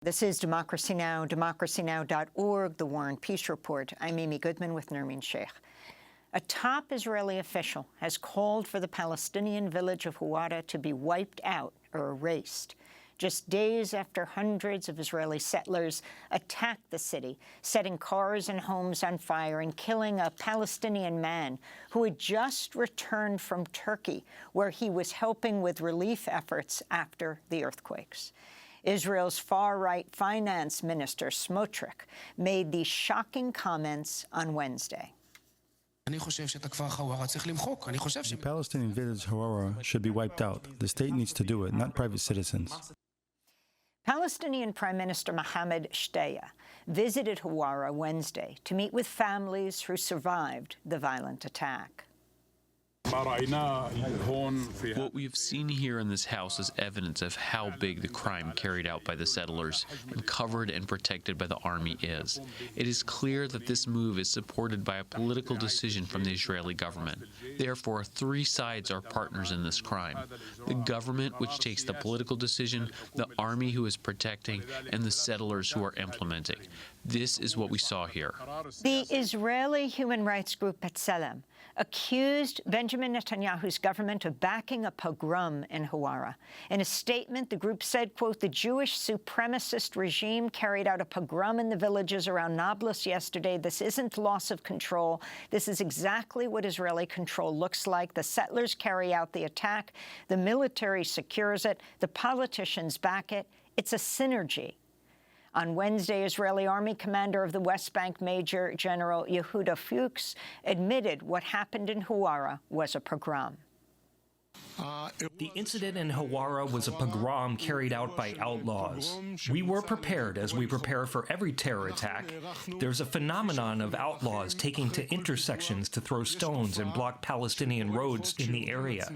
This is Democracy Now!, democracynow.org, The War and Peace Report. I'm Amy Goodman with Nermeen Sheikh. A top Israeli official has called for the Palestinian village of Huwara to be wiped out or erased, just days after hundreds of Israeli settlers attacked the city, setting cars and homes on fire and killing a Palestinian man who had just returned from Turkey, where he was helping with relief efforts after the earthquakes. Israel's far-right finance minister, Smotrich, made these shocking comments on Wednesday. The Palestinian village Huwara should be wiped out. The state needs to do it, not private citizens. Palestinian Prime Minister Mohammed Shtayyeh visited Huwara Wednesday to meet with families who survived the violent attack. What we've seen here in this house is evidence of how big the crime carried out by the settlers and covered and protected by the army is. It is clear that this move is supported by a political decision from the Israeli government. Therefore, three sides are partners in this crime: the government, which takes the political decision, the army, who is protecting, and the settlers, who are implementing. This is what we saw here. The Israeli human rights group Bezalel accused Benjamin Netanyahu's government of backing a pogrom in Huwara. In a statement, the group said, quote, "The Jewish supremacist regime carried out a pogrom in the villages around Nablus yesterday. This isn't loss of control. This is exactly what Israeli control looks like. The settlers carry out the attack. The military secures it. The politicians back it. It's a synergy." On Wednesday, Israeli Army commander of the West Bank, Major General Yehuda Fuchs, admitted what happened in Huwara was a pogrom. The incident in Huwara was a pogrom carried out by outlaws. We were prepared, as we prepare for every terror attack. There's a phenomenon of outlaws taking to intersections to throw stones and block Palestinian roads in the area.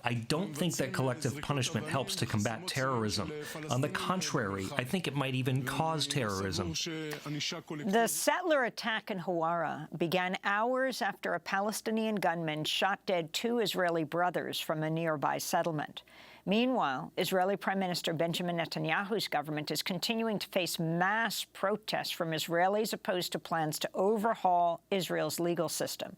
I don't think that collective punishment helps to combat terrorism. On the contrary, I think it might even cause terrorism. The settler attack in Huwara began hours after a Palestinian gunman shot dead two Israeli brothers from a nearby settlement. Meanwhile, Israeli Prime Minister Benjamin Netanyahu's government is continuing to face mass protests from Israelis opposed to plans to overhaul Israel's legal system.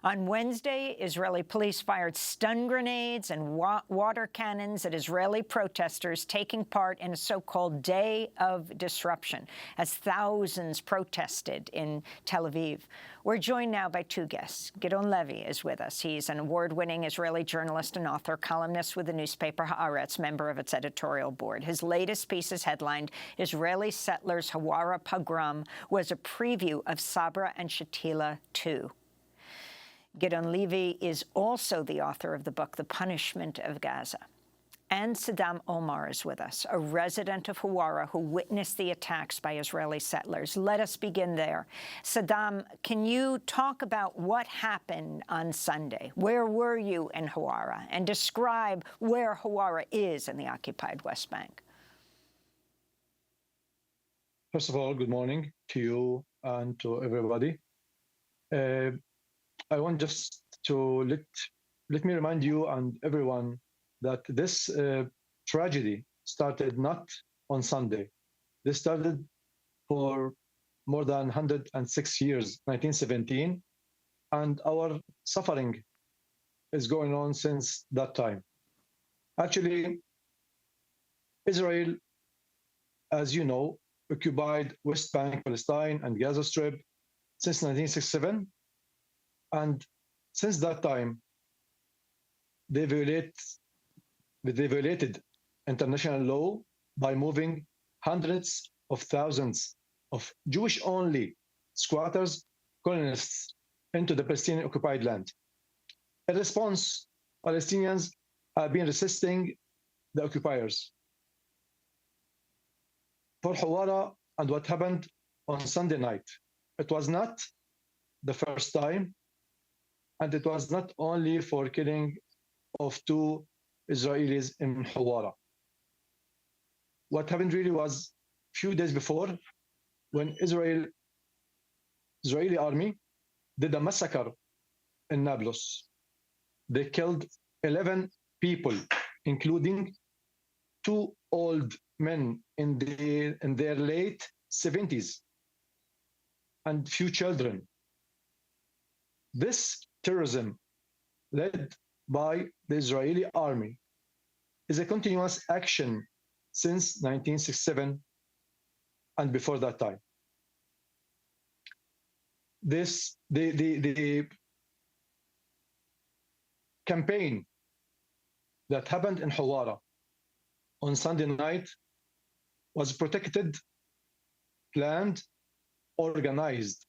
On Wednesday, Israeli police fired stun grenades and water cannons at Israeli protesters taking part in a so-called day of disruption, as thousands protested in Tel Aviv. We're joined now by two guests. Gideon Levy is with us. He's an award-winning Israeli journalist and author, columnist with the newspaper Haaretz, member of its editorial board. His latest piece is headlined, "Israeli Settlers Huwara Pogrom was a preview of Sabra and Shatila II." Gideon Levy is also the author of the book, The Punishment of Gaza. And Saddam Omar is with us, a resident of Huwara who witnessed the attacks by Israeli settlers. Let us begin there. Saddam, can you talk about what happened on Sunday? Where were you in Huwara? And describe where Huwara is in the occupied West Bank. First of all, good morning to you and to everybody. I want just to let me remind you and everyone that this tragedy started not on Sunday. This started for more than 106 years, 1917, and our suffering is going on since that time. Actually, Israel, as you know, occupied West Bank, Palestine, and Gaza Strip since 1967. And since that time, they violated international law by moving hundreds of thousands of Jewish-only squatters, colonists, into the Palestinian occupied land. In response, Palestinians have been resisting the occupiers. For Huwara and what happened on Sunday night, it was not the first time, and it was not only for killing of two Israelis in Huwara. What happened really was a few days before, when Israeli army did a massacre in Nablus. They killed 11 people, including two old men in their late 70s and few children. This terrorism led by the Israeli army is a continuous action since 1967 and before that time. The campaign that happened in Huwara on Sunday night was protected, planned, organized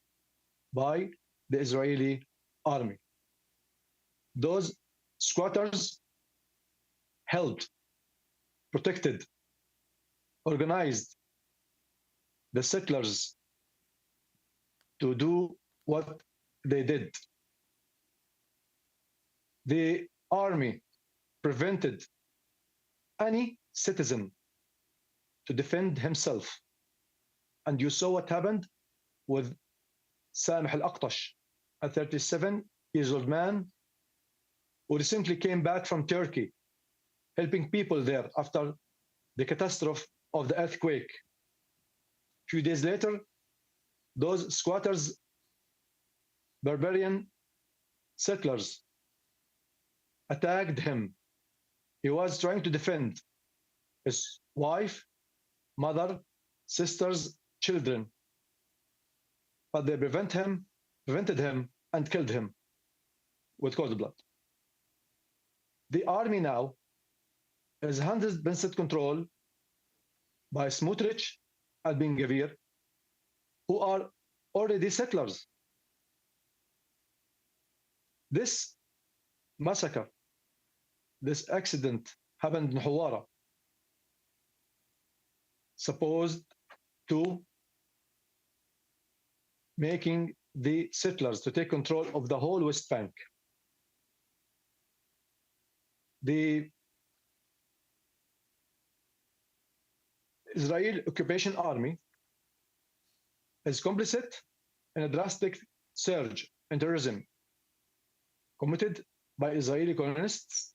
by the Israeli army. Those squatters helped, protected, organized the settlers to do what they did. The army prevented any citizen to defend himself. And you saw what happened with Sameh al-Aqtash, a 37-year-old man who recently came back from Turkey, helping people there after the catastrophe of the earthquake. A few days later, those squatters, barbarian settlers, attacked him. He was trying to defend his wife, mother, sisters, children, but they prevented him and killed him with cold blood. The army now is 100% controlled by Smotrich and Ben-Gvir, who are already settlers. This massacre, this accident happened in Huwara, supposed to making the settlers to take control of the whole West Bank. The Israeli occupation army is complicit in a drastic surge in terrorism committed by Israeli colonists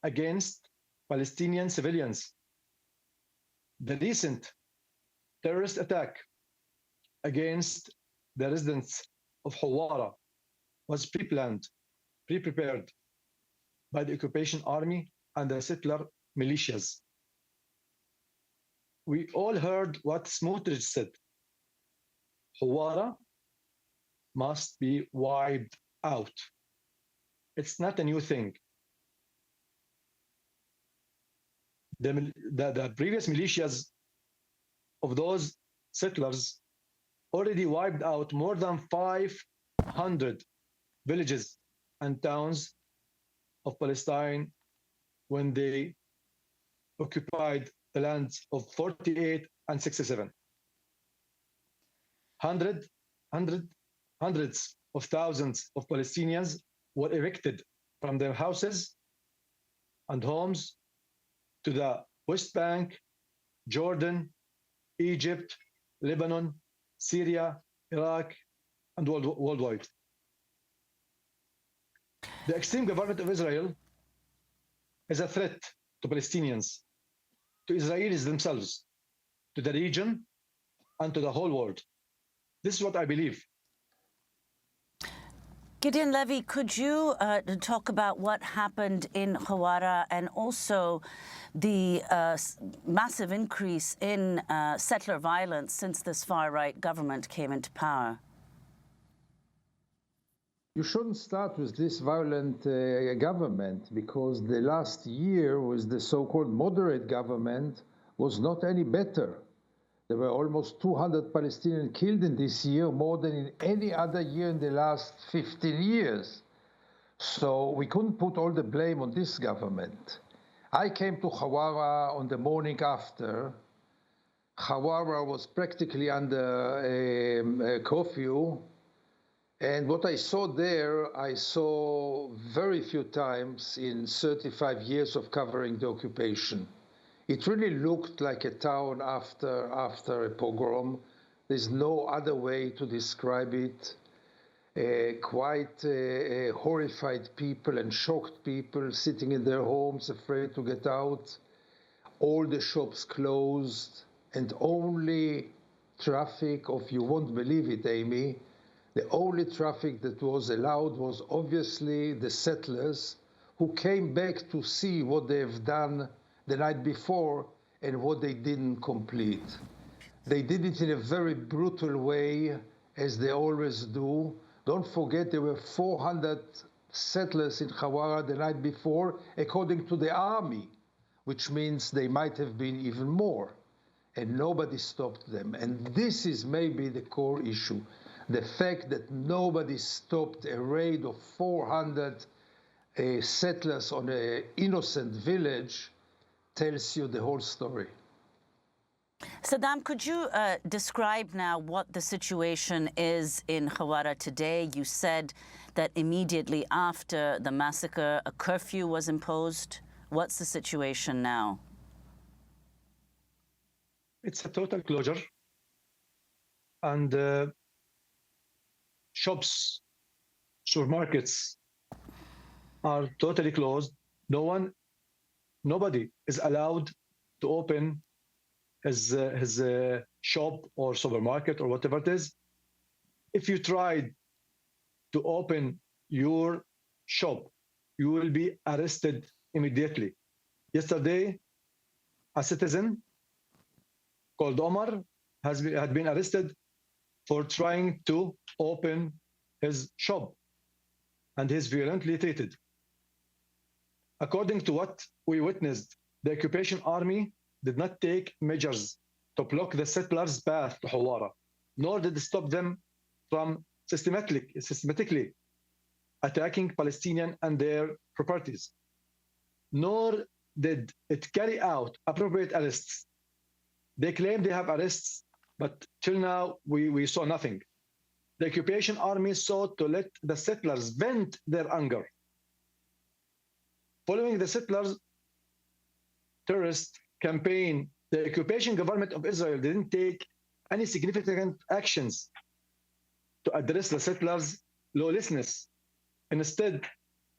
against Palestinian civilians. The recent terrorist attack against the residents of Huwara was pre-planned, pre-prepared by the occupation army and the settler militias. We all heard what Smotrich said. Huwara must be wiped out. It's not a new thing. The previous militias of those settlers already wiped out more than 500 villages and towns of Palestine when they occupied the lands of 48 and 67. Hundreds of thousands of Palestinians were evicted from their houses and homes to the West Bank, Jordan, Egypt, Lebanon, Syria, Iraq, and worldwide. The extreme government of Israel is a threat to Palestinians, to Israelis themselves, to the region, and to the whole world. This is what I believe. Gideon Levy, could you talk about what happened in Huwara and also the massive increase in settler violence since this far-right government came into power? You shouldn't start with this violent government, because the last year with the so-called moderate government was not any better. There were almost 200 Palestinians killed in this year, more than in any other year in the last 15 years. So we couldn't put all the blame on this government. I came to Huwara on the morning after. Huwara was practically under a curfew. And what I saw there, I saw very few times in 35 years of covering the occupation. It really looked like a town after a pogrom. There's no other way to describe it. Quite horrified people and shocked people sitting in their homes, afraid to get out. all the shops closed, and only traffic of, you won't believe it, Amy, the only traffic that was allowed was obviously the settlers who came back to see what they have done the night before and what they didn't complete. They did it in a very brutal way, as they always do. Don't forget there were 400 settlers in Huwara the night before, according to the army, which means they might have been even more. And nobody stopped them. And this is maybe the core issue. The fact that nobody stopped a raid of 400 settlers on an innocent village tells you the whole story. Saddam, could you describe now what the situation is in Huwara today? You said that immediately after the massacre, a curfew was imposed. What's the situation now? It's a total closure. And shops, supermarkets are totally closed. Nobody is allowed to open his shop or supermarket or whatever it is. If you tried to open your shop, you will be arrested immediately. Yesterday, a citizen called Omar had been arrested for trying to open his shop, and he's violently treated. According to what we witnessed, the occupation army did not take measures to block the settlers' path to Huwara, nor did it stop them from systematically attacking Palestinians and their properties, nor did it carry out appropriate arrests. They claim they have arrests, but till now we saw nothing. The occupation army sought to let the settlers vent their anger. Following the settlers' terrorist campaign, the occupation government of Israel didn't take any significant actions to address the settlers' lawlessness. Instead,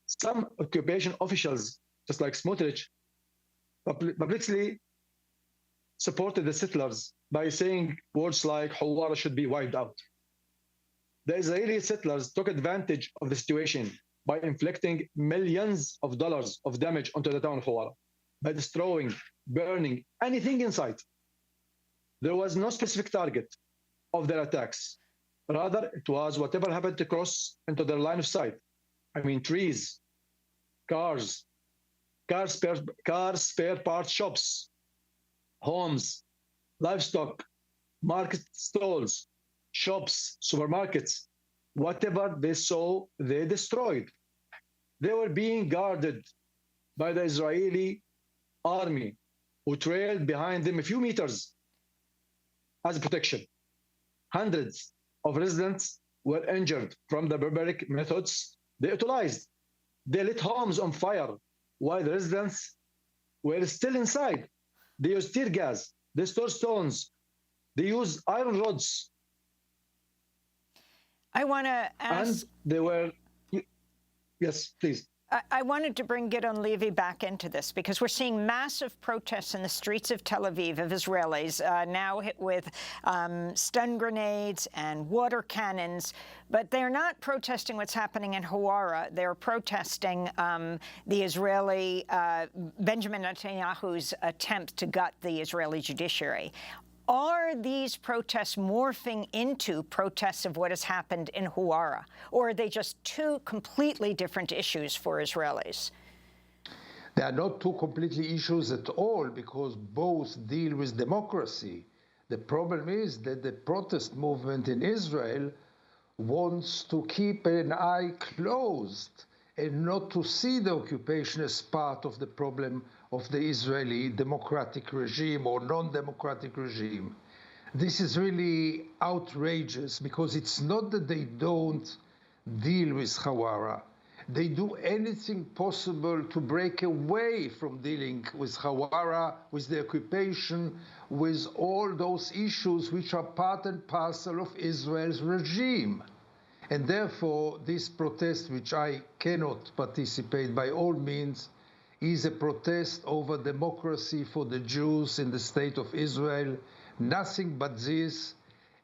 some occupation officials, just like Smotrich, publicly supported the settlers by saying words like Huwara should be wiped out. The Israeli settlers took advantage of the situation by inflicting millions of dollars of damage onto the town of Huwara, by destroying, burning anything in sight. There was no specific target of their attacks. Rather, it was whatever happened to cross into their line of sight. I mean, trees, cars, car spare parts shops, homes, livestock, market stalls, shops, supermarkets, whatever they saw, they destroyed. They were being guarded by the Israeli army, who trailed behind them a few meters as protection. Hundreds of residents were injured from the barbaric methods they utilized. They lit homes on fire while the residents were still inside. They used tear gas, they stored stones, they used iron rods. I want to ask... And they were... Yes, please. I wanted to bring Gideon Levy back into this because we're seeing massive protests in the streets of Tel Aviv of Israelis now hit with stun grenades and water cannons. But they're not protesting what's happening in Huwara. They're protesting the Israeli Benjamin Netanyahu's attempt to gut the Israeli judiciary. Are these protests morphing into protests of what has happened in Huwara? Or are they just two completely different issues for Israelis? They are not two completely issues at all, because both deal with democracy. The problem is that the protest movement in Israel wants to keep an eye closed and not to see the occupation as part of the problem of the Israeli democratic regime or non-democratic regime. This is really outrageous, because it's not that they don't deal with Huwara. They do anything possible to break away from dealing with Huwara, with the occupation, with all those issues which are part and parcel of Israel's regime. And therefore, this protest, which I cannot participate by all means, is a protest over democracy for the Jews in the state of Israel, nothing but this.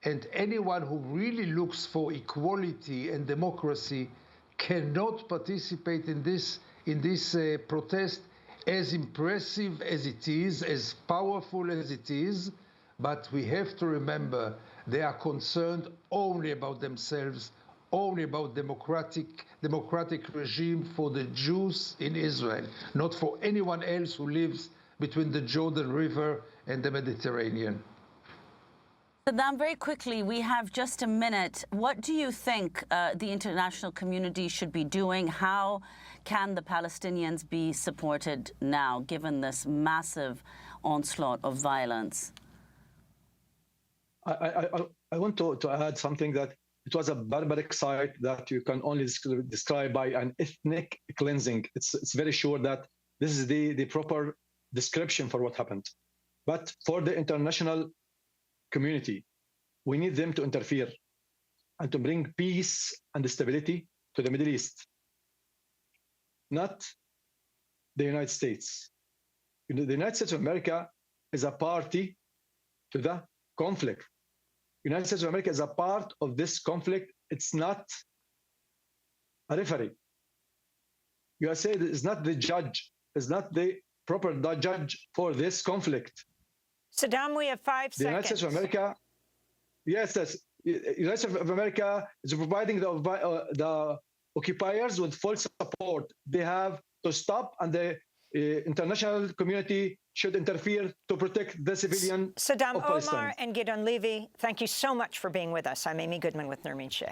And anyone who really looks for equality and democracy cannot participate in this protest, as impressive as it is, as powerful as it is. But we have to remember they are concerned only about themselves, only about democratic regime for the Jews in Israel, not for anyone else who lives between the Jordan River and the Mediterranean. Saddam, very quickly, we have just a minute. What do you think the international community should be doing? How can the Palestinians be supported now, given this massive onslaught of violence? I want to add something, that it was a barbaric sight that you can only describe by an ethnic cleansing. It's very sure that this is the proper description for what happened. But for the international community, we need them to interfere and to bring peace and stability to the Middle East, not the United States. The United States of America is a party to the conflict. The United States of America is a part of this conflict. It's not a referee. USA is not the judge, is not the proper judge for this conflict. Saddam, we have 5 seconds. The United States of America, yes. The United States of America is providing the occupiers with full support. They have to stop, and the international community should interfere to protect the civilian Saddam of Palestine. Omar and Gideon Levy, thank you so much for being with us. I'm Amy Goodman with Nermeen Sheikh.